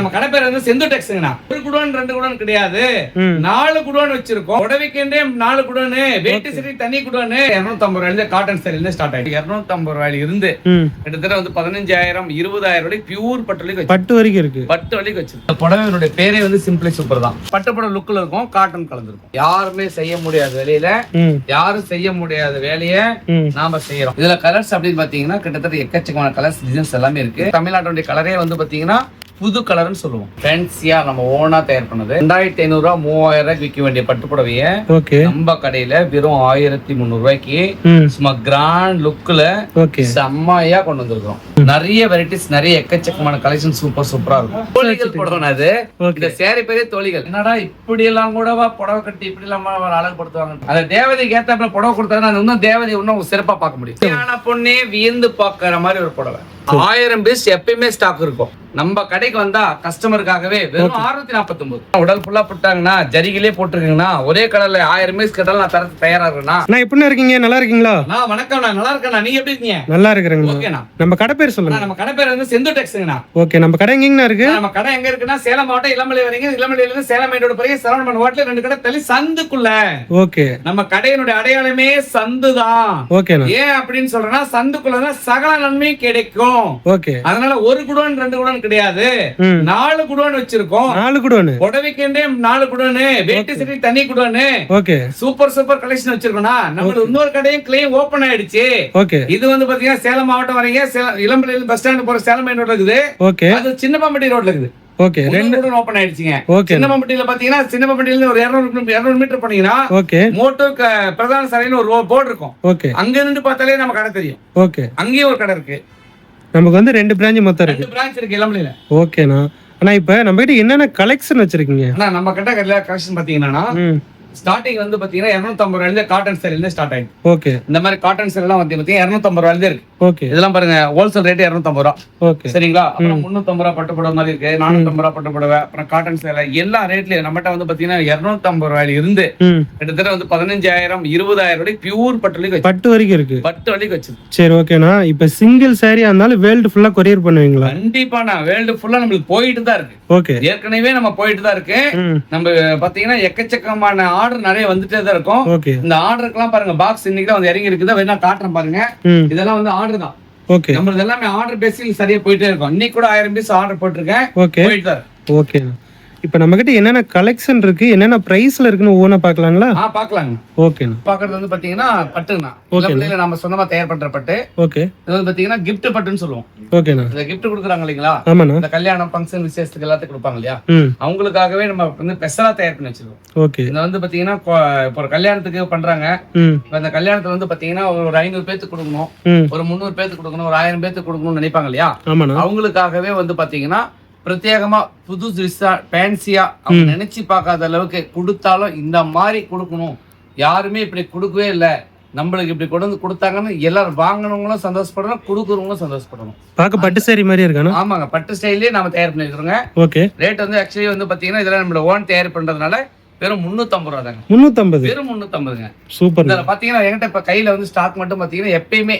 நம்ம கடை பேர் வந்து செந்து டெக்ஸ்ங்கண்ணா. ஒரு குடோன் 2 குடோன் கிடையாது, 4 குடோன் வச்சிருக்கோம். உடவைக்கே 4 குடோன், வேட்டி சரி தனி குடோன். 250 ரூபாயில காட்டன் சேரில ஸ்டார்ட் ஆயிடுச்சு. 250 ரூபாயில இருந்து கிட்டத்தட்ட வந்து 15,000 20,000 ரூபாய் பியூர் பட்டு வரைக்கும் இருக்கு. பட்டு வரைக்கும் வச்சிருக்கு. புடவையோட பேரே வந்து சிம்பிளி சூப்பர் தான். பட்டு புடவை லுக்ல இருக்கும், காட்டன் கலந்துருக்கும். யாருமே செய்ய முடியாத வேலையில யாரும் செய்ய முடியாத வேலையை நாம செய்யறோம். இதுல கலர்ஸ் அப்படின்னு பாத்தீங்கன்னா கிட்டத்தட்ட எக்கச்சக்கமான கலர்ஸ் டிசைன்ஸ் எல்லாமே இருக்கு. தமிழ்நாட்டுடைய கலரே வந்து பாத்தீங்கன்னா புது கலர்னு சொல்லுவோம். ஃபேன்சியா நம்ம ஓனா தயார் பண்ணது. 2500 ரூபாய் 3000 ரூபாய்க்கு விற்க வேண்டிய பட்டு புடவைய நம்ம கடையில வெறும் 1300 ரூபாய்க்கு சும்மா கிராண்ட் லுக்ல செம்மையா கொண்டு வந்திருக்கோம். நிறைய வெரைட்டிஸ், நிறைய எக்கச்சக்கமான கலெக்ஷன் சூப்பரா இருக்கும். தோழிகள் புடவை அது. இந்த சேரி பெரிய தோழிகள். என்னடா இப்படி எல்லாம் கூடவா புடவை கட்டி இப்படி எல்லாம் அழகுபடுத்துவாங்க. அந்த தேவதைக்கு ஏத்தாப்புல புடவை கொடுத்தாங்கன்னா இன்னும் தேவதை இன்னும் சிறப்பா பார்க்க முடியும். பொண்ணே வியந்து பாக்குற மாதிரி ஒரு புடவை. 1000 பீஸ் எப்பயுமே ஸ்டாக் இருக்கும். நம்ம கடைக்கு வந்தா கஸ்டமருக்காகவே வெறும் 649. உடல் ஃபுல்லா போட்டாங்கன்னா ஜரிகிலே போட்டுருக்கீங்கன்னா ஒரே கலர்ல 1000 பீஸ் கேட்டாலும் நான் தரத்து தயாரா இருக்கேன்னா. நான் எப்படி இருக்கீங்க? நல்லா இருக்கீங்களா? வணக்கம், நான் நல்லா இருக்கேன். நீங்க எப்படி இருக்கீங்க? நல்லா இருக்கிறேங்க. ஓகேண்ணா. நம்ம கடை பேர் சொல்லுங்க. நம்ம கடை பேர் வந்து செந்து டெக்ஸ்ங்கண்ணா. ஓகே. நம்ம கடை எங்கண்ணா இருக்கு? நம்ம கடை எங்க இருக்குன்னா சேலம் மாவட்டம் இளமலை வரீங்க. இளமலையில இருந்து சேலம் மைண்டோட பிறகு சரவணன் ஹோட்டல் 2 கடை தள்ளி சந்துக்குள்ள. ஓகே. நம்ம கடையினுடைய அடையாளமே சந்துதான். ஓகே. ஏன் அப்படின்னு சொல்றேன்னா சந்துக்குள்ளதான் சகல நன்மையும் கிடைக்கும். ஓகே. அதனால ஒரு குடோன் 2 குடோன் கிடையாது, 4 குடோன் வச்சிருக்கோம். 4 குடோன். உடவைக்கே 4 குடோன், வேட்டி சரி தனி குடோன். ஓகே. சூப்பர் கலெக்ஷன் வச்சிருக்கோம்னா. நம்ம இன்னொரு கடையும் கிளைம் ஓபன் ஆயிடுச்சு. ஓகே. இது வந்து பாத்தீங்கன்னா சேலம் மாவட்டம் வரீங்க, இளம்பிள்ளை பஸ் ஸ்டாண்ட் போற சேலம் மெயின் ரோட்ல இருக்குது. ஓகே. அது சின்னப்பம்பட்டி ரோட்ல இருக்குது. ஓகே. 2 குடோன் ஓபன் ஆயிடுச்சுங்க. ஓகே. சின்னப்பம்பட்டியில பாத்தீங்கன்னா சின்னப்பம்பட்டியில இருந்து ஒரு 200 மீட்டர் போனீங்கன்னா ஓகே மோட்டோ பிரதான சாலைன்னு ஒரு போர்டு இருக்கும். ஓகே. அங்க இருந்து பார்த்தாலே நம்ம கடை தெரியும். ஓகே. அங்கேயும் ஒரு கடை இருக்கு. நமக்கு வந்து 2 பிரான்ச் மொத்தம் இருக்கு. 2 பிரான்ச் இருக்கு இளம்பிள்ளையில. ஓகேண்ணா. ஆனா இப்ப நம்ம கிட்ட என்னென்ன கலெக்ஷன் வச்சிருக்கீங்க? நம்ம கிட்ட கலெக்ஷன் பாத்தீங்கன்னா ஸ்டார்டிங் வந்து பாத்தீங்கன்னா 250 ரூபாயில காட்டன் சேரில ஸ்டார்ட் ஆயிடுச்சு. ஓகே. இந்த மாதிரி காட்டன் சேர் எல்லாம் வந்து பாத்தீங்கன்னா 250 ரூபாயில இருக்கு. ஓகே. இதெல்லாம் பாருங்க, ஹோல்சேல் ரேட் 250 ரூபாய். ஓகே. சரிங்களா? அப்புறம் 350 ரூபாய் பட்டு புடவை மாதிரி இருக்கு, 450 ரூபாய் பட்டு புடவை, அப்புறம் காட்டன் சேலை எல்லா ரேட்லயும் நம்மகிட்ட வந்து பாத்தீங்கன்னா 250 ரூபாயில இருந்து கிட்டத்தட்ட வந்து 15,000 20,000 ரூபாய் பியூர் பட்டு வரைக்கும் இருக்கு. பட்டு வரைக்கும் வச்சிருக்கு. சரி, ஓகேண்ணா. இப்ப சிங்கிள் சாரி இருந்தாலும் வேர்ல்டு ஃபுல்லா கொரியர் பண்ணுவீங்களா? கண்டிப்பா. நான் வேர்ல்டு ஃபுல்லா நம்மளுக்கு போயிட்டு தான் இருக்கு. ஓகே. ஏற்கனவே நம்ம போயிட்டு தான் இருக்கு. நம்ம பாத்தீங்கன்னா எக்கச்சக்கமான ஆர்டர் நிறைய வந்துட்டே தான் இருக்கும். இந்த ஆர்டருக்குலாம் பாருங்க, பாக்ஸ் இன்னைக்கு வந்து இறங்கி இருக்குது. வேணா காட்டுறேன் பாருங்க. இதெல்லாம் வந்து ஆர்டர் தான். ஓகே. நம்ம எல்லாமே ஆர்டர் பேசிக் சரியா போயிட்டே இருக்கும். இன்னைக்கு கூட 1000 பீஸ் ஆர்டர் போட்டிருக்கேன். ஓகே. போயிட்டு தான். ஓகே. இப்ப நம்ம கிட்ட என்னென்ன கலெக்ஷன் இருக்கு, என்னென்ன பிரைஸ்ல இருக்குன்னு ஒவ்வொன்றா பாக்கலாங்களா? பாக்கலாங்க. ஓகேண்ணா. பாக்குறது வந்து பாத்தீங்கன்னா பட்டுண்ணா. இளம்பிள்ளையில நம்ம சொந்தமா தயார் பண்ற பட்டு. ஓகே. இது வந்து பாத்தீங்கன்னா கிஃப்ட் பட்டுன்னு சொல்லுவோம். ஓகேண்ணா. இந்த கிஃப்ட் கொடுக்குறாங்க இல்லீங்களா? ஆமாண்ணா. இந்த கல்யாணம் ஃபங்க்ஷன் விசேஷத்துக்கு எல்லாத்துக்கும் கொடுப்பாங்க இல்லையா? அவங்களுக்காகவே நம்ம வந்து ஸ்பெஷலா தயார் பண்ணி வச்சிருக்கோம். ஓகே. இந்த வந்து பாத்தீங்கன்னா இப்போ ஒரு கல்யாணத்துக்கு பண்றாங்க. அந்த கல்யாணத்துல வந்து பாத்தீங்கன்னா ஒரு 500 பேத்துக்கு கொடுக்கணும், ஒரு 300 பேத்துக்கு கொடுக்கணும், ஒரு 1000 பேத்துக்கு கொடுக்கணும்னு நினைப்பாங்க இல்லையா? அவங்களுக்காகவே வந்து பாத்தீங்கன்னா பிரத்யேகமா புது ஃபேன்சியா அவங்க நினைச்சு பார்க்காத அளவுக்கு கொடுத்தாலும் இந்த மாதிரி கொடுக்கணும், யாருமே இப்படி கொடுக்கவே இல்லை, நம்மளுக்கு இப்படி கொண்டு வந்து கொடுத்தாங்கன்னு எல்லாரும் வாங்கினவங்களும் சந்தோஷப்படணும், கொடுக்குறவங்களும் சந்தோஷப்படணும். பார்க்க பட்டு சாரி மாதிரி இருக்கானே. ஆமாங்க, பட்டு ஸ்டைல்லே நம்ம தயார் பண்ணிருக்கிறோங்க. ஓகே. ரேட் வந்து ஆக்சுவலி வந்து பாத்தீங்கன்னா இதெல்லாம் நம்மளோட ஓன் தயார் பண்றதுனால வெறும் 350 ரூபா தாங்க. 350? வெறும் 350ங்க. சூப்பர். இதுல பாத்தீங்கன்னா என்கிட்ட இப்ப கையில வந்து ஸ்டாக் மட்டும் பாத்தீங்கன்னா எப்பயுமே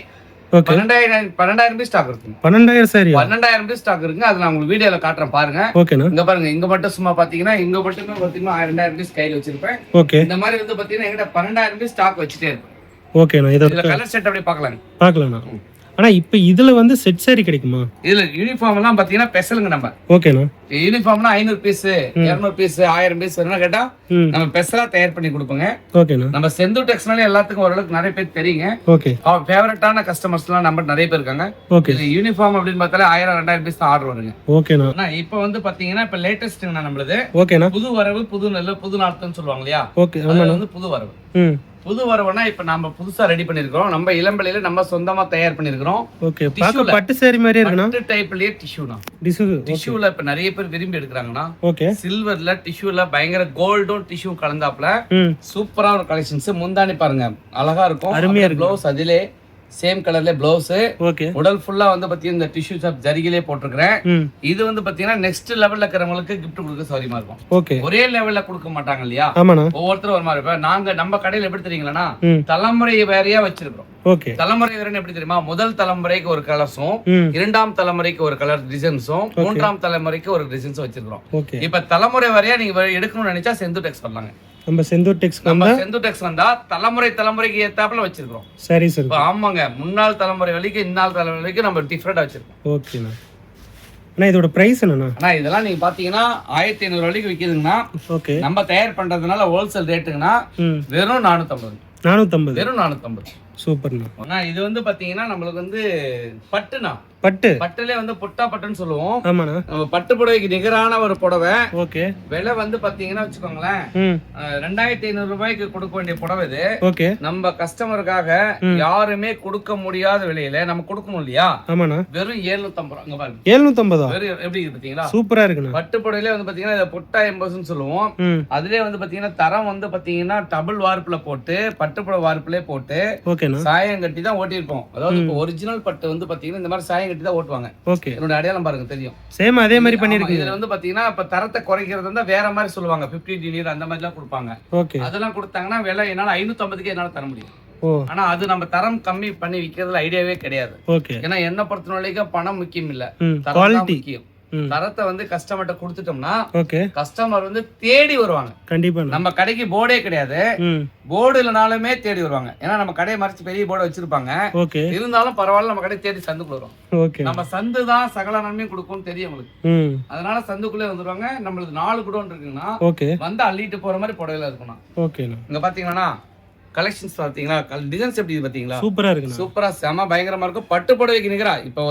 12,000 பீஸ் ஸ்டாக் இருக்கு. 12,000 பீஸ் ஸ்டாக் இருக்கு. அது நான் உங்களுக்கு வீடியோல காட்டுறேன் பாருங்க. இங்க பாருங்க, இங்க மட்டும் சும்மா பாத்தீங்கன்னா இங்க மட்டுமே பாத்தீங்கன்னா 2,000 பீஸ் கையில வச்சிருப்பேன். இந்த மாதிரி வந்து பாத்தீங்கன்னா என்கிட்ட 12,000 பீஸ் ஸ்டாக் வச்சுட்டே இருப்பேன். ஓகேண்ணா. இதுல கலர் செட் அப்படியே பார்க்கலாம். ஆனா இப்ப இதுல வந்து செட் சாரி கிடைக்குமா? இதுல யூனிஃபார்ம் எல்லாம் பாத்தீங்கன்னா ஸ்பெஷலுங்க. நம்ம ஓகேண்ணா. யூனிஃபார்ம்னா 500 பீஸ் 200 பீஸ் 1000 பீஸ் வேணும் கேட்டா நம்ம ஸ்பெஷலா தயார் பண்ணி கொடுப்போங்க. ஓகேண்ணா. நம்ம செந்து டெக்ஸ்னாலே எல்லாத்துக்கும் ஓரளவுக்கு நிறைய பேர் தெரியுங்க. ஓகே. ஃபேவரட்டான கஸ்டமர்ஸ் எல்லாம் நம்ம நிறைய பேர் இருக்காங்க. ஓகே. யூனிஃபார்ம் அப்படின்னு பார்த்தாலே 1000 2000 பீஸ் தான் ஆர்டர் வருங்க. ஓகேண்ணா. இப்போ வந்து பாத்தீங்கன்னா இப்ப லேட்டஸ்ட்ங்க நம்மளுது. ஓகேண்ணா. புது வரவு, புது நல்ல, புது நாட்கள்னு சொல்லுவாங்க இல்லையா? ஓகே. அது வந்து புது வரவு. புது வரவுனா இப்ப நம்ம புதுசா ரெடி பண்ணிருக்கோம். நம்ம இளம்பிள்ளையில நம்ம சொந்தமா தயார் பண்ணிருக்கோம். ஓகே. பாக்க பட்டு சாரி மாதிரி இருக்குனா? பட்டு டைப்லயே டிஷ்யூனா. டிஷ்யூல இப்ப நிறைய பேர் விரும்பி எடுக்கறாங்கனா. ஓகே. சில்வர்ல டிஷ்யூல பயங்கர கோல்டும் டிஷ்யூ கலந்தாப்ல சூப்பரா ஒரு கலெக்ஷன்ஸ். முந்தானி பாருங்க, அழகா இருக்கும். அருமையா இருக்கு. ப்ளவுஸ் அதிலே சேம் கலர்ல பிளவுஸ், ஓகே உடல் ஃபுல்லா வந்து பாத்தீங்கன்னா இந்த டிஷ்யூ சாப் ஜரிகிலே போட்டிருக்கிறேன். ம் இது வந்து பாத்தீங்கன்னா நெக்ஸ்ட் லெவல்ல இருக்கிறவங்களுக்கு gift கொடுக்க சௌரியமா இருக்கும். ஓகே ஒரே லெவல்ல கொடுக்க மாட்டாங்க இல்லையா, ஆமாண்ணா ஒவ்வொருத்தரும் ஒரு மாதிரி. இப்ப நாங்க நம்ம கடையில எப்படி தெரியுங்களா, ம் தலைமுறை வேறையா வச்சிருக்கிறோம். ஓகே தலைமுறை வேறன்னு எப்படி தெரியுமா, முதல் தலைமுறைக்கு ஒரு கலர்ஸும், ம் இரண்டாம் தலைமுறைக்கு ஒரு கலர் டிசைன்ஸும், மூன்றாம் தலைமுறைக்கு ஒரு டிசைன்ஸும் வச்சிருக்கிறோம். ஓகே இப்ப தலைமுறை வரையா நீங்க எடுக்கணும்னு நினைச்சா செந்து டெக்ஸ் பண்ணலாங்க. நம்ம செந்தூர் டெக்ஸ் நம்ம செந்து டெக்ஸ் வந்தா தலைமுறைக்கு ஏத்தாப்புல வச்சிருக்கோம். சரி சார். இப்ப ஆமாங்க, முன்னாள் தலைமுறை வரைக்கும் இந்நாள் தலைமுறை வரைக்கும் நம்ம டிஃபரெண்டா வச்சிருக்கோம். ஓகேண்ணா. அண்ணா இதோட பிரைஸ் என்னண்ணா? ஆனா இதெல்லாம் நீங்க பாத்தீங்கன்னா 1500 வரைக்கும் விக்குதுங்கன்னா, ஓகே நம்ம தயார் பண்றதுனால ஹோல்சேல் ரேட்டுங்கன்னா ம் வெறும் 450. 450 வெறும் 450. சூப்பர்ண்ணா. ஆனா இது வந்து பாத்தீங்கன்னா நம்மளுக்கு வந்து பட்டுனா, பட்டு பட்டுல வந்து புட்டா பட்டுன்னு சொல்லுவோம். ஆமாண்ணா. நம்ம பட்டு புடவைக்கு நிகரான ஒரு புடவை. ஓகே விலை வந்து பாத்தீங்கன்னா வச்சுக்கோங்களேன், ம் 2500 ரூபாய்க்கு கொடுக்க வேண்டிய புடவை இது. ஓகே நம்ம கஸ்டமருக்காக யாருமே கொடுக்க முடியாத விலையில நம்ம கொடுக்கணும் இல்லையா, ஆமாண்ணா. வெறும் 750 ரூபா. அங்க பாருங்க 750 வெறும் எப்படி இருக்கு பாத்தீங்களா, சூப்பரா இருக்குண்ணா. பட்டு புடவையில வந்து பாத்தீங்கன்னா இதை புட்டா எம்போஸ்ன்னு சொல்லுவோம். ம் அதுலயே வந்து பாத்தீங்கன்னா தரம் வந்து பாத்தீங்கன்னா டபுள் வார்ப்புல போட்டு, பட்டு புடவை வார்ப்புலயே போட்டு ஓகேண்ணா. சாயம் கட்டி தான் ஓட்டியிருப்போம். அதாவது இப்போ ஒரிஜினல் பட்டு வந்து பாத்தீங்கன்னா இந்த மாதிரி சாயம் கட்டி தான் ஓட்டுவாங்க. ஓகே என்னோட அடையாளம் பாருங்க தெரியும். சேம் அதே மாதிரி ஆமா, பண்ணிருக்கீங்க. இதுல வந்து பாத்தீங்கன்னா இப்ப தரத்தை குறைக்கிறது இருந்தா வேற மாதிரி சொல்லுவாங்க, 50 டினியர் அந்த மாதிரி எல்லாம் கொடுப்பாங்க. ஓகே அதெல்லாம் கொடுத்தாங்கன்னா விலை என்னால 550க்கு என்னால தர முடியும். ஓ ஆனா அது நம்ம தரம் கம்மி பண்ணி விக்கிறதுல ஐடியாவே கிடையாது. ஓகே ஏன்னா என்ன பொறுத்த வரைக்கும் பணம் முக்கியம் இல்ல, ம் தரம் தான் குவாலிட்டி முக்கியம். ம் தரத்தை வந்து கஸ்டமர்ட்ட கொடுத்துட்டோம்னா ஓகே கஸ்டமர் வந்து தேடி வருவாங்க. கண்டிப்பாண்ணா. நம்ம கடைக்கு போர்டே கிடையாது, ம் போர்டு இல்லைனாலுமே தேடி வருவாங்க. ஏன்னா நம்ம கடையை மறைச்சு பெரிய போர்டு வச்சிருப்பாங்க. ஓகே இருந்தாலும் பரவாயில்ல, நம்ம கடை தேடி சந்துக்குள்ள வரும். ஓகே நம்ம சந்து தான் சகல நன்மையும் கொடுக்கும்னு தெரியும் உங்களுக்கு. ம் அதனால சந்துக்குள்ளே வந்துருவாங்க. நம்மளுக்கு 4 குடோன் இருக்குன்னா ஓகே வந்து அள்ளிட்டு போற மாதிரி புடவையில இருக்கணும். ஓகேண்ணா. இங்க பாத்தீங்கன்னா கலெக்ஷன்ஸ் பாத்தீங்களா, டிசைன்ஸ் எப்படி பாத்தீங்களா, சூப்பரா இருக்குண்ணா. சூப்பரா செம பயங்கரமா இருக்கும். பட்டு புடவைக்கு நிகரா இப்ப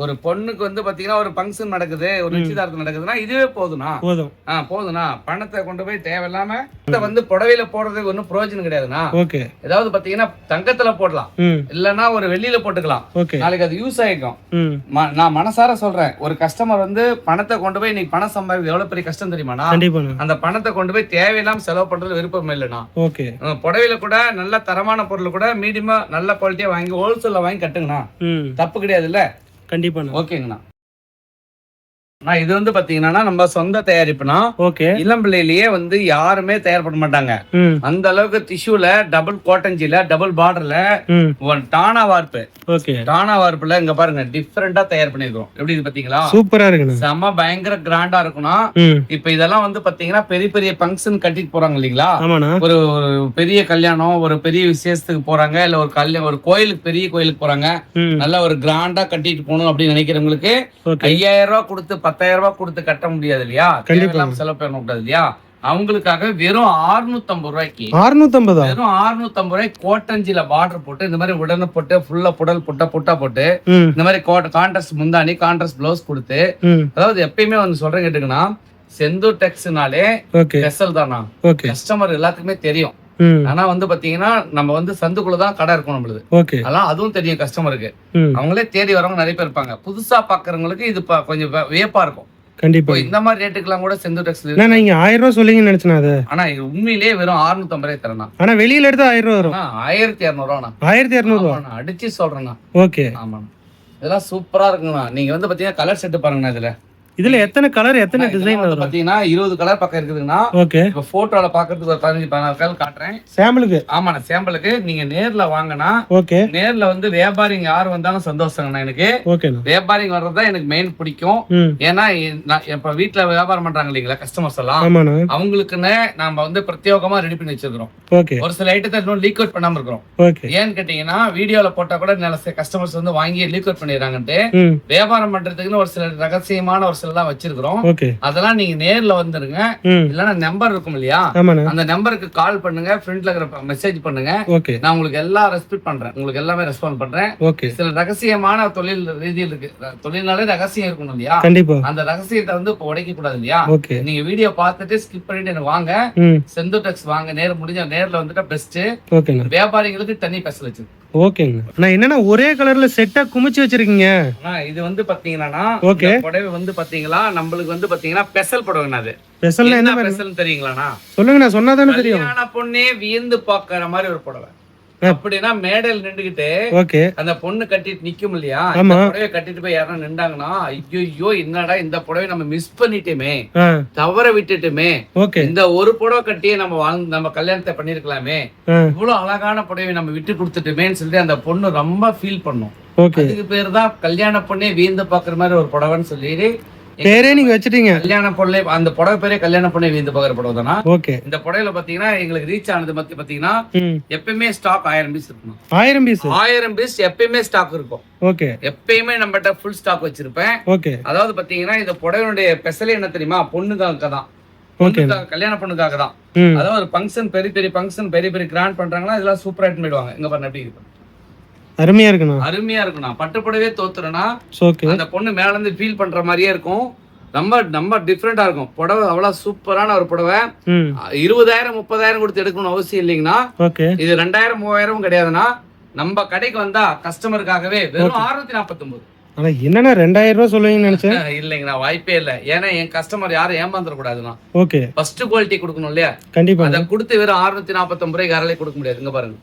ஒரு பொண்ணுக்கு வந்து பாத்தீங்கன்னா ஒரு ஃபங்க்ஷன் நடக்குது, ஒரு நிச்சயதார்த்தம் நடக்குதுன்னா இதுவே போதும்னா, போதும். போதும்னா பணத்தை கொண்டு போய் தேவையில்லாம இத வந்து புடவையில போடுறதுக்கு ஒன்றும் பிரயோஜனம் கிடையாதுண்ணா. ஓகே ஏதாவது பாத்தீங்கன்னா தங்கத்துல போடலாம், ம் இல்லன்னா ஒரு வெள்ளியில போட்டுக்கலாம். ஓகே நாளைக்கு அது யூஸ் ஆயிக்கும். ம் நான் மனசார சொல்றேன், ஒரு கஸ்டமர் வந்து பணத்தை கொண்டு போய் இன்னைக்கு பணம் சம்பாதிக்கிறது எவ்வளவு பெரிய கஷ்டம் தெரியுமாண்ணா. கண்டிப்பாண்ணா. அந்த பணத்தை கொண்டு போய் தேவையில்லாம செலவு பண்றது விருப்பம் இல்லைண்ணா. ஓகே புடவையில கூட நல்ல தரமான பொருள் கூட மீடியமா நல்ல குவாலிட்டியா வாங்கி ஹோல்சேல்ல வாங்கி கட்டுங்கண்ணா, ம் தப்பு கிடையாது இல்ல. கண்டிப்பாண்ணா. ஓகேங்கண்ணா. நான் இது வந்து பாத்தீங்கன்னா நம்ம சொந்த தயாரிப்புனா, ஓகே இளம்பிள்ளையிலேயே வந்து யாருமே தயார் பண்ண மாட்டாங்க. ம் அந்த அளவுக்கு டிஷ்யூல டபுள் காட்டன்ஜில டபுள் பார்டர்ல ம் டானா வார்ப்பு, ஓகே டானா வார்ப்புல இங்க பாருங்க டிஃபரெண்டா தயார் பண்ணிருக்கோம். எப்படி இது பாத்தீங்களா, சூப்பரா இருக்குண்ணா. செம பயங்கர கிராண்டா இருக்கணும். ம் இப்ப இதெல்லாம் வந்து பாத்தீங்கன்னா பெரிய பெரிய ஃபங்க்ஷன் கட்டிட்டு போறாங்க இல்லீங்களா, ஆமாண்ணா. ஒரு பெரிய கல்யாணம், ஒரு பெரிய விசேஷத்துக்கு போறாங்க, இல்ல ஒரு கோயிலுக்கு, பெரிய கோயிலுக்கு போறாங்க, ம் நல்ல ஒரு கிராண்டா கட்டிட்டு போகணும் அப்படின்னு நினைக்கிறவங்களுக்கு ஓகே 5000 ரூபாய் கொடுத்து 10000 ரூபாய் கொடுத்து கட்ட முடியாது இல்லையா, தேவையில்லாம செலவு பண்ண கூடாது இல்லையா. அவங்களுக்காக வெறும் 650 ரூபாய்க்கு, 650 வெறும் 650 ரூபாய்க்கு கோட்டஞ்சில பார்டர் போட்டு இந்த மாதிரி உடனே போட்டு ஃபுல்லா புடல் புட்டா போட்டு ம் இந்த மாதிரி கான்ட்ராஸ்ட் முந்தானி, கான்ட்ராஸ்ட் பிளவுஸ் கொடுத்து, ம் அதாவது எப்பயுமே வந்து சொல்றேன் கேட்டுக்கன்னா, செந்தூர் டெக்ஸ்னாலே ஓகே ஸ்பெஷல் தானா. ஓகே கஸ்டமர் எல்லாத்துக்குமே தெரியும். ம் ஆனா வந்து பாத்தீங்கன்னா நம்ம வந்து சந்துக்குள்ளதான் கடை இருக்கும் நம்மளுது. ஓகே அதெல்லாம் அதுவும் தெரியும் கஸ்டமருக்கு. ம் அவங்களே தேடி வரவங்க நிறைய பேர் இருப்பாங்க. புதுசா பாக்குறவங்களுக்கு இது கொஞ்சம் வியப்பா இருக்கும். கண்டிப்பா. இப்போ இந்த மாதிரி ரேட்டுக்கெல்லாம் கூட செந்தூர் டெக்ஸ் அண்ணா நீங்க 1000 ரூபாய் சொல்லிங்கன்னு நினைச்சேன் அது. ஆனா இது உண்மையிலேயே வெறும் 650 ரூபாய் தரேண்ணா. ஆனா வெளியில எடுத்தா 1000 ரூபாய் வரும். 1200 ரூபாண்ணா. 1200 ரூபாய் ஆமாண்ணா, அடிச்சு சொல்றேண்ணா. ஓகே ஆமாண்ணா, இதெல்லாம் சூப்பரா இருக்குங்கண்ணா. நீங்க வந்து பாத்தீங்கன்னா கலர் செட் பாருங்கண்ணா. இதுல எத்தனை கலர் எத்தனை டிசைன் வந்து வரும்? பாத்தீங்கன்னா 20 கலர் பக்கம் இருக்குதுங்கண்ணா. ஓகே இப்ப போட்டோல பாக்குறதுக்கு ஒரு 15-16 கலர் காட்டுறேன் சாம்பிளுக்கு. ஆமாண்ணா, சாம்பிளுக்கு. நீங்க நேர்ல வாங்கினா, ஓகே நேர்ல வந்து வியாபாரிங்க யார் வந்தாலும் சந்தோஷங்கண்ணா. எனக்கு ஓகேண்ணா. வியாபாரிங்க வர்றதுதான் எனக்கு மெயின் பிடிக்கும். ம் ஏன்னா நான் இப்ப வீட்டுல வியாபாரம் பண்றாங்க இல்லைங்களா கஸ்டமர்ஸ் எல்லாம், ஆமாண்ணா. அவங்களுக்குன்னு நாம வந்து பிரத்யேகமா ரெடி பண்ணி வச்சிருக்கிறோம். ஓகே ஒரு சில ஐட்டத்தை இன்னும் லீக் அவுட் பண்ணாம இருக்கிறோம். ஓகே ஏன்னு கேட்டீங்கன்னா வீடியோல போட்டா கூட நல்ல கஸ்டமர்ஸ் வந்து வாங்கி லீக் அவுட் பண்ணிடுறாங்கன்ட்டு ம் வியாபாரம் பண்றதுக்குன்னு ஒரு சில ரகசியமான ஒரு சிலதான் வச்சிருக்கிறோம். ஓகே அதெல்லாம் நீங்க நேர்ல வந்துருங்க. ம் இல்லன்னா நம்பர் இருக்கும் இல்லையா, ஆமாண்ணா. அந்த நம்பருக்கு கால் பண்ணுங்க, ஃப்ரண்ட்ல இருக்கிற மெசேஜ் பண்ணுங்க. ஓகே நான் உங்களுக்கு எல்லாம் ரெஸ்பெக்ட் பண்றேன், உங்களுக்கு எல்லாமே ரெஸ்பாண்ட் பண்றேன். ஓகே சில ரகசியமான தொழில் ரீதியில் இருக்கு, தொழில்னாலே ரகசியம் இருக்கணும் இல்லையா, கண்டிப்பா. அந்த ரகசியத்தை வந்து இப்போ உடைக்க கூடாது இல்லையா. ஓகே நீங்க வீடியோ பார்த்துட்டு ஸ்கிப் பண்ணிட்டு எனக்கு வாங்க, ம் செந்தூர் டெக்ஸ் வாங்க. முடிஞ்ச நேர்ல வந்துட்டா பெஸ்ட். ஓகேண்ணா. வியாபாரிகளுக்கு தனி ஸ்பெஷல் வச்சு. ஓகேங்க. நான் என்னன்னா ஒரே கலர்ல செட்டா குமிச்சு வச்சிருக்கீங்க. இது வந்து பாத்தீங்கன்னா ஓகே புடவை வந்து பாத்தீங்களா நம்மளுக்கு வந்து பாத்தீங்கன்னா ஸ்பெஷல் புடவைனா. அது ஸ்பெஷல்னா என்ன ஸ்பெஷல் தெரியுங்களாண்ணா? சொல்லுங்க, நான் சொன்னாதானே தெரியும். கல்யாண பொண்ணே வியந்து பாக்குற மாதிரி ஒரு புடவை. அப்படின்னா மேடையில் நின்றுகிட்டு ஓகே அந்த பொண்ணு கட்டிட்டு நிக்கும் இல்லையா, ஆமா. இந்த புடவை கட்டிட்டு போய் யாரும் நின்றாங்கன்னா, ஐயோ என்னடா இந்த புடவை நம்ம மிஸ் பண்ணிட்டோமே, ஆ தவற விட்டுட்டுமே, ஓகே இந்த ஒரு புடவை கட்டியே நம்ம கல்யாணத்தை பண்ணிருக்கலாமே, ஆ இவ்வளவு அழகான புடவை நம்ம விட்டு கொடுத்துட்டுமேன்னு சொல்லிட்டு அந்த பொண்ணு ரொம்ப ஃபீல் பண்ணும். ஓகே அதுக்கு பேர் தான் கல்யாண பொண்ணே வீந்து பாக்குற மாதிரி ஒரு புடவைன்னு சொல்லி பேரே நீங்க வச்சிட்டீங்க. கல்யாண பொண்ணே, அந்த புடவை பேரே கல்யாண பொண்ணே வீந்து பாக்குற புடவை தானா. ஓகே இந்த புடவைல பாத்தீங்கன்னா எங்களுக்கு ரீச் ஆனது பத்தி பாத்தீங்கன்னா எப்பயுமே ஸ்டாக் 1000 பீஸ் இருக்கணும். 1000 பீஸ் 1000 பீஸ் எப்பயுமே ஸ்டாக் இருக்கும். ஓகே எப்பயுமே நம்மகிட்ட ஃபுல் ஸ்டாக் வச்சிருப்பேன். ஓகே அதாவது பாத்தீங்கன்னா இந்த புடவையுடைய ஸ்பெஷல் என்ன தெரியுமா, பொண்ணுக்காக தான், பொண்ணுக்காக, கல்யாண பொண்ணுக்காக தான். அதாவது ஒரு ஃபங்க்ஷன், பெரிய பெரிய ஃபங்க்ஷன், பெரிய பெரிய கிராண்ட் பண்றாங்கன்னா இதெல்லாம் சூப்பரா எடுத்து போயிடுவாங்க. இங்க பாருங்க எப்படி இருக்கு, அருமையா இருக்குண்ணா. அருமையா இருக்குண்ணா. பட்டு புடவே தோத்துறனா ஓகே அந்த பொண்ணு மேல இருந்து ஃபீல் பண்ற மாதிரியே இருக்கும். நம்ம டிஃப்ரெண்டா இருக்கும். புடவை அவ்வளவு சூப்பரான ஒரு புடவை. 20,000 30,000 கொடுத்து எடுக்கணும் அவசியம் இல்லைங்கண்ணா. ஓகே இது 2000 3000 கிடையாதுன்னா, நம்ம கடைக்கு வந்தா கஸ்டமருக்காகவே வெறும் 649. ஆனா என்னன்னா 2000 ரூபாய் சொல்லுவீங்கன்னு நினைச்சேன். இல்லைங்கண்ணா, வாய்ப்பே இல்லை. ஏன்னா என் கஸ்டமர் யாரும் ஏமாந்துட கூடாதுண்ணா. ஓகே ஃபர்ஸ்ட் குவாலிட்டி கொடுக்கணும் இல்லையா, கண்டிப்பா. அதை கொடுத்து வெறும் 649 ரூபாய்க்கு யாராலே கொடுக்க முடியாது. இங்க பாருங்க,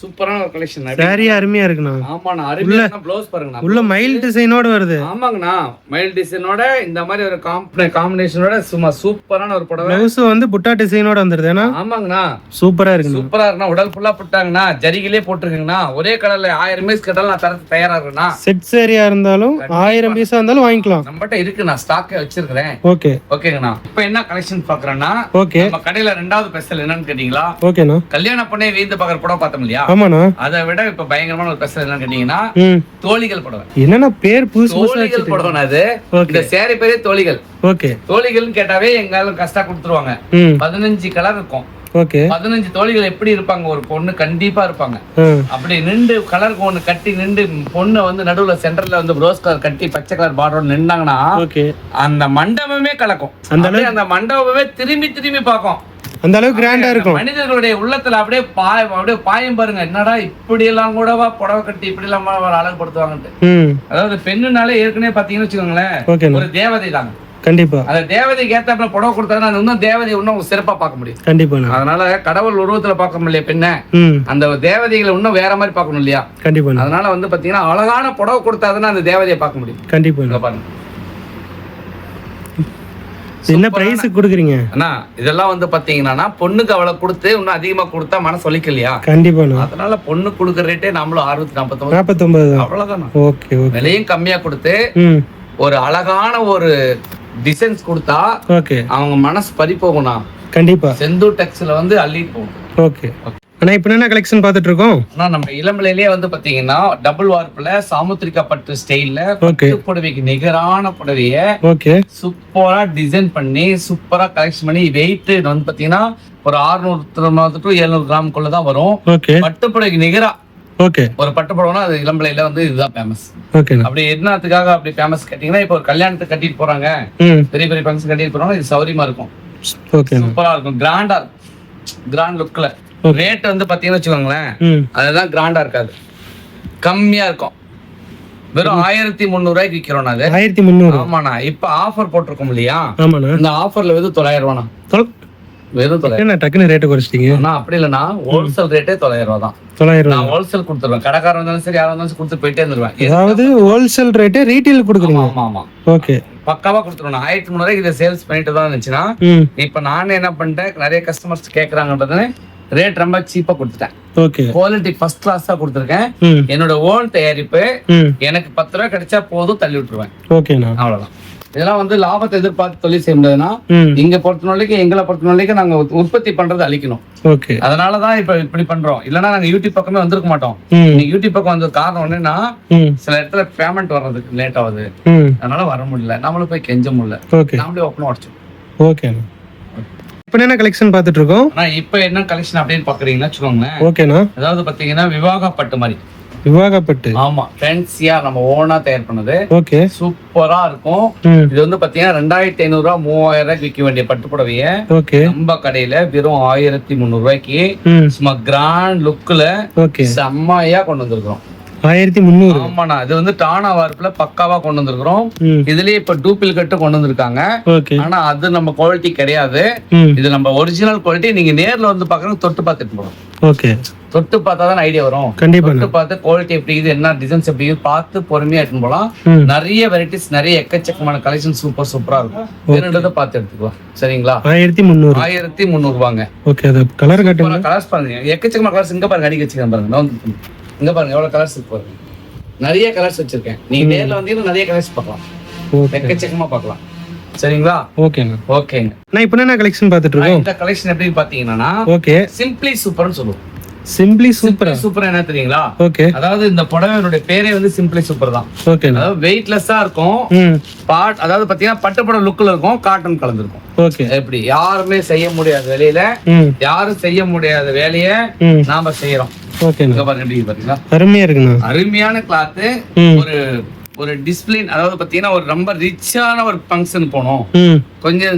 சூப்பரான ஒரு கலெக்ஷன். சாரி அருமையா இருக்குண்ணா. ஆமாண்ணா, அருமையான ப்ளவுஸ் பாருங்கண்ணா. உள்ள மயில் டிசைனோட வருது. ஆமாங்கண்ணா, மயில் டிசைனோட இந்த மாதிரி ஒரு காம்பினேஷனோட சும்மா சூப்பரான ஒரு புடவை. ப்ளவுஸ் வந்து புட்டா டிசைனோட வந்துருது. ஆமாங்கண்ணா, சூப்பரா இருக்கு. சூப்பரா இருக்குண்ணா. உடல் ஃபுல்லா போட்டாங்கண்ணா, ஜரிகிலே போட்டுருக்கீங்கண்ணா. ஒரே கலர்ல 1000 பீஸ் கேட்டாலும் நான் தரத்து தயாரா இருக்குண்ணா. செட் சாரியா இருந்தாலும் 1000 பீஸா இருந்தாலும் வாங்கிக்கலாம். நம்மகிட்ட இருக்குண்ணா, ஸ்டாக்கே வச்சிருக்கிறேன். ஓகே ஓகேங்கண்ணா. இப்போ என்ன கலெக்ஷன் பாக்குறேன்னா, ஓகே நம்ம கடையில 2வது ஸ்பெஷல் என்னன்னு கேட்டீங்களா, ஓகேண்ணா. கல்யாண பொண்ணே வீந்து பாக்குற புடவை பார்த்தோம் இல்லையா, ஆமாண்ணா. அதை விட இப்ப பயங்கரமான ஒரு ஸ்பெஷல் என்னன்னு கேட்டீங்கன்னா தோழிகள் புடவை. என்னன்னா பேர் புதுசு தோழிகள் புடவை. அது இந்த சேரி பேரே தோழிகள். ஓகே தோழிகள்னு கேட்டாவே எங்காலும் கஷ்டம் கொடுத்துருவாங்க. 15 கலர் இருக்கும். ஓகே 15 தோழிகள் எப்படி இருப்பாங்க, ஒரு பொண்ணு கண்டிப்பா இருப்பாங்க. அப்படி நின்று கலருக்கு ஒண்ணு கட்டி நின்று பொண்ணு வந்து நடுவுல சென்டர்ல வந்து ரோஸ் கலர் கட்டி பச்சை கலர் பார்டர் நின்னாங்கன்னா அந்த மண்டபமே கலக்கும். அந்த மண்டபமே திரும்பி திரும்பி பார்க்கும். அந்த அளவுக்கு கிராண்டா இருக்கும். மனிதர்களுடைய உள்ளத்துல அப்படியே பாயம் பாருங்க, என்னடா இப்படி எல்லாம் கூடவா புடவை கட்டி இப்படி எல்லாம் அழகுபடுத்துவாங்கன்ட்டு. அதாவது பெண்ணுனாலே ஏற்கனவே பாத்தீங்கன்னு வச்சுக்கோங்களேன், ஒரு தேவதை தாங்க. கண்டிப்பா அந்த தேவதைக்கு ஏத்தாப்புல புடவை கொடுத்தாங்கன்னா இன்னும் தேவதை இன்னும் சிறப்பா பார்க்க முடியும். கண்டிப்பா. அதனால கடவுள் உருவத்துல பார்க்க முடியல பெண்ண, அந்த தேவதைகளை இன்னும் வேற மாதிரி பார்க்கணும் இல்லையா. கண்டிப்பா. அதனால வந்து பாத்தீங்கன்னா அழகான புடவை கொடுத்தாதான் அந்த தேவதையை பார்க்க முடியும். கண்டிப்பா. பாருங்க என்ன பிரைஸ் கொடுக்குறீங்க அண்ணா. இதெல்லாம் வந்து பாத்தீங்கன்னா பொண்ணுக்கு அவ்வளவு கொடுத்து இன்னும் அதிகமா கொடுத்தா மனசு வலிக்கலையா. கண்டிப்பா. அதனால பொண்ணு கொடுக்குற ரேட்டே நம்மளும் 649 அவ்வளவுதான். ஓகே விலையும் கம்மியா கொடுத்து ஒரு அழகான ஒரு டிசைன்ஸ் கொடுத்தா அவங்க மனசு பறி போகும்னா. கண்டிப்பா செந்தூர் டெக்ஸ்ல வந்து அள்ளிட்டு போகும். ஓகே ஆனா இப்ப என்ன கலெக்ஷன் பாத்துட்டு இருக்கோம். நம்ம இளம்பிலையிலேயே வந்து பாத்தீங்கன்னா டபுள் வார்ப்ல சாமுத்திரிகா பட்டு ஸ்டைல்ல பட்டு புடவைக்கு நிகரான புடவைய சூப்பரா டிசைன் பண்ணி சூப்பரா கலெக்ஷன் பண்ணி வெயிட் வந்து பாத்தீங்கன்னா ஒரு 600 to 700 கிராமுக்குள்ள தான் வரும். பட்டு புடவைக்கு நிகரா ஒரு பட்டு புடவைனா அது இளம்பிலையில வந்து இதுதான் ஃபேமஸ். அப்படி என்னத்துக்காக அப்படி ஃபேமஸ் கேட்டீங்கன்னா, இப்ப ஒரு கல்யாணத்துக்கு கட்டிட்டு போறாங்க, பெரிய பெரிய ஃபங்க்ஷன் கட்டிட்டு போறாங்க, இது சௌரியமா இருக்கும், சூப்பரா இருக்கும், கிராண்டா இருக்கும், கிராண்ட் லுக்ல. ரேட் வந்து பாத்தீங்கன்னா வச்சுக்கோங்களேன், அதுதான் கிராண்டா இருக்காது, கம்மியா இருக்கும். வெறும் 1300 ரூபாய்க்கு விக்கிறோம். அது 1300. ஆமாண்ணா. இப்ப ஆஃபர் போட்டிருக்கோம் இல்லையா, இந்த ஆஃபர்ல வெறும் 900 ரூபாண்ணா. வெறும் 900. டக்குனு ரேட் குறைச்சிட்டீங்க. அப்படி இல்லைன்னா ஹோல்சேல் ரேட்டே 900 ரூபா தான். 900 நான் ஹோல்சேல் கொடுத்துருவேன். கடைக்காரன் இருந்தாலும் சரி, யாரும் இருந்தாலும் கொடுத்து போயிட்டே இருந்துருவேன். அதாவது ஹோல்சேல் ரேட்டே ரீட்டைல் கொடுக்குறீங்க. ஆமா ஆமா. ஓகே பக்காவா கொடுத்துருவோம். 1300 ரூபாய்க்கு இதை சேல்ஸ் பண்ணிட்டு தான் இருந்துச்சுன்னா, இப்ப நானே என்ன பண்ணிட்டேன், நிறைய கஸ்டமர்ஸ் கேட்கறாங்கன்றது ரேட் ரொம்ப சீப்பா கொடுத்துட்டேன். ஓகே குவாலிட்டி ஃபர்ஸ்ட் கிளாஸா கொடுத்துருக்கேன். என்னோட ஓன் தயாரிப்பு, எனக்கு 10 ரூபாய் கிடைச்சா போதும், தள்ளி விட்டுருவேன். ஓகேண்ணா, அவ்வளவுதான். இதெல்லாம் வந்து லாபத்தை எதிர்பார்த்து தொழில் செய்ய முடியாதுன்னா, இங்க பொறுத்தவரைக்கும் எங்களை பொறுத்தவரைக்கும் நாங்க உற்பத்தி பண்றது அழிக்கணும். அதனாலதான் இப்ப இப்படி பண்றோம். இல்லன்னா நாங்க யூடியூப் பக்கமே வந்திருக்க மாட்டோம். யூடியூப் பக்கம் வந்த காரணம் என்னன்னா, சில இடத்துல பேமெண்ட் வர்றதுக்கு லேட் ஆகுது, அதனால வர முடியல, நம்மளும் போய் கெஞ்ச முடியல, நம்மளே ஓப்பனா உடச்சோம். ஓகே இப்ப என்ன கலெக்ஷன் பாத்துட்டு இருக்கோம். இப்ப என்ன கலெக்ஷன் அப்படின்னு பாக்குறீங்கன்னா வச்சுக்கோங்களேன். ஓகேண்ணா. அதாவது பாத்தீங்கன்னா விவாக பட்டு மாதிரி. விவாகப்பட்டு. ஆமா, ஃபேன்சியா நம்ம ஓனா தயார் பண்ணது. ஓகே சூப்பரா இருக்கும். இது வந்து பாத்தீங்கன்னா 2500 ரூபாய் 3000 ரூபாய்க்கு விற்க வேண்டிய பட்டு புடவைய நம்ம கடையில வெறும் 1300 ரூபாய்க்கு சும்மா கிராண்ட் லுக்ல செம்மையா கொண்டு வந்திருக்கிறோம். 1300. ஆமாண்ணா. இது வந்து டானா வார்ப்புல பக்காவா கொண்டு வந்திருக்கிறோம். இதுலயே இப்ப டூப்ளிகேட் கொண்டு வந்திருக்காங்க. ஆனா அது நம்ம குவாலிட்டி கிடையாது. இது நம்ம ஒரிஜினல் குவாலிட்டி. நீங்க நேர்ல வந்து பாக்குறது தொட்டு பார்த்துட்டு போறோம். ஓகே தொட்டு பார்த்தா தான் ஐடியா வரும். கண்டிப்பா தொட்டு பார்த்து குவாலிட்டி எப்படி இது, என்ன டிசைன்ஸ் எப்படி இது பார்த்து பொறுமையா எடுத்துன்னு போலாம். நிறைய வெரைட்டிஸ், நிறைய எக்கச்சக்கமான கலெக்ஷன் சூப்பரா இருக்கும். வேணுன்றதை பார்த்து எடுத்துக்கலாம். சரிங்களா? 1300. 1300 ரூபாங்க. ஓகே, அது கலர் காட்டுங்க. கலர்ஸ் பாருங்க, எக்கச்சக்கமான கலர்ஸ். இங்க பாருங்க, அடிக்க வச்சுக்கிறேன் பாருங்க. நான் வந்து இங்க பாருங்க எவ்வளவு கலர்ஸ் இருக்கு பாருங்க. நிறைய கலர்ஸ் வச்சிருக்கேன். நீங்க நேர்ல வந்தீங்கன்னா நிறைய கலர்ஸ் பார்க்கலாம். எக்கச்சக்கமா பார்க்கலாம். சரிங்களா? ஓகேங்க. ஓகேங்க. நான் இப்போ என்ன கலெக்ஷன் பார்த்துட்டு இருக்கோம்? இந்த கலெக்ஷன் எப்படின்னு பாத்தீங்கன்னா ஓகே, சிம்பிளி சூப்பர்னு சொல்லுவோம். Simply super. சூப்பர் என்ன தெரியுங்களா? ஓகே, அதாவது இந்த புடவையோட பேரே வந்து சிம்பிளி சூப்பர் தான். ஓகே. அதாவது வெயிட்லெஸ்ஸா இருக்கும். அதாவது பாத்தீங்கன்னா பட்டுப்பட லுக்ல இருக்கும், காட்டன் கலந்துருக்கும். ஓகே. எப்படி யாருமே செய்ய முடியாத வேலையில யாரும் செய்ய முடியாத வேலைய நாம செய்யறோம். ஓகே, இங்க பாருங்க, எப்படி பாத்தீங்களா? அருமையா இருக்குண்ணா. அருமையான கிளாத். ஒரு டிஸ்பிளின், அதாவது பாத்தீங்கன்னா ஒரு ரொம்ப ரிச்சான ஒரு ஃபங்க்ஷன் போனோம்,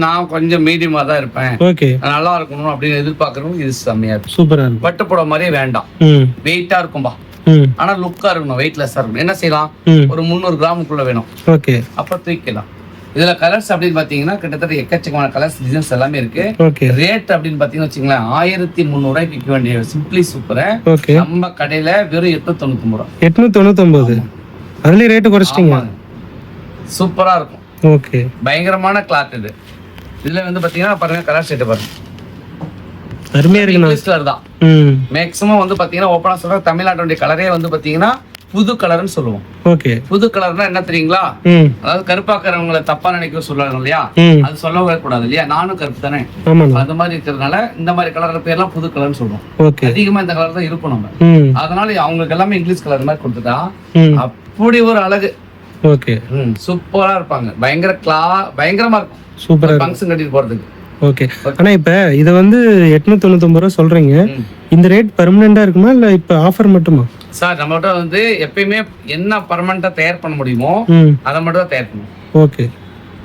நான் கொஞ்சம் மீடியமா தான் இருப்பேன், ஓகே, நல்லா இருக்கணும் அப்படின்னு எதிர்பார்க்கறவங்க இது செம்மையா இருக்கும். சூப்பரா இருக்கும். பட்டு புடவை மாதிரியே வேண்டாம், வெயிட்டா இருக்கும்பா, ஆனா லுக்கா இருக்கணும், வெயிட்லெஸ்ஸா இருக்கணும். என்ன செய்யலாம்? ஒரு 300 கிராமுக்குள்ள வேணும். ஓகே, அப்ப தூக்கிக்கலாம். இதுல கலர்ஸ் அப்படின்னு பாத்தீங்கன்னா கிட்டத்தட்ட எக்கச்சக்கமான கலர்ஸ், டிசைன்ஸ் எல்லாமே இருக்கு. ஓகே. ரேட் அப்படின்னு பாத்தீங்கன்னா வச்சுங்களேன், 1300 ரூபாய்க்கு விற்க வேண்டிய சிம்பிளி சூப்பர் ஓகே நம்ம கடையில வெறும் 899 ரூபா. 899. அதுல ரேட் குறைச்சிட்டீங்க. சூப்பரா இருக்கும். ஓகே, பயங்கரமான கிளாத் இது. இதுல வந்து பாத்தீங்கன்னா பாருங்க, கலர் செட் பாருங்க, அருமையா இருக்குண்ணா. கலர் தான். மேக்ஸிமம் வந்து பாத்தீங்கன்னா ஓப்பனா சொல்ற, தமிழ்நாட்டுடைய கலரே வந்து பாத்தீங்கன்னா புது கலர்னு சொல்லுவோம். ஓகே, புது கலர்னா என்ன தெரியுங்களா? அதாவது கருப்பாக்குறவங்களை தப்பா நினைக்க சொல்றாங்க இல்லையா, அது சொல்லவே கூடாது இல்லையா, நானும் கருப்பு தானே, அது மாதிரி இருக்கிறதுனால இந்த மாதிரி கலர் பேர்லாம் புது கலர்னு சொல்லுவோம். அதிகமா இந்த கலர் தான் இருக்கும் நம்ம. அதனால அவங்களுக்கு எல்லாமே இங்கிலீஷ் கலர் மாதிரி கொடுத்துட்டா அப்படி ஒரு அழகு. ஓகே, சூப்பரா இருப்பாங்க. பயங்கரமா இருக்கும். சூப்பரா ஃபங்க்ஷன் கட்டிட்டு போறதுக்கு. ஓகே. ஆனா இப்ப இத வந்து 899 ரூபாய் சொல்றீங்க, இந்த ரேட் பெர்மனண்டா இருக்குமா இல்ல இப்ப ஆஃபர் மட்டுமா? சார் நம்மகிட்ட வந்து எப்பயுமே என்ன பர்மனண்டா தயார் பண்ண முடியுமோ அதை மட்டும் தான் தயார் பண்ணுவோம். ஓகே,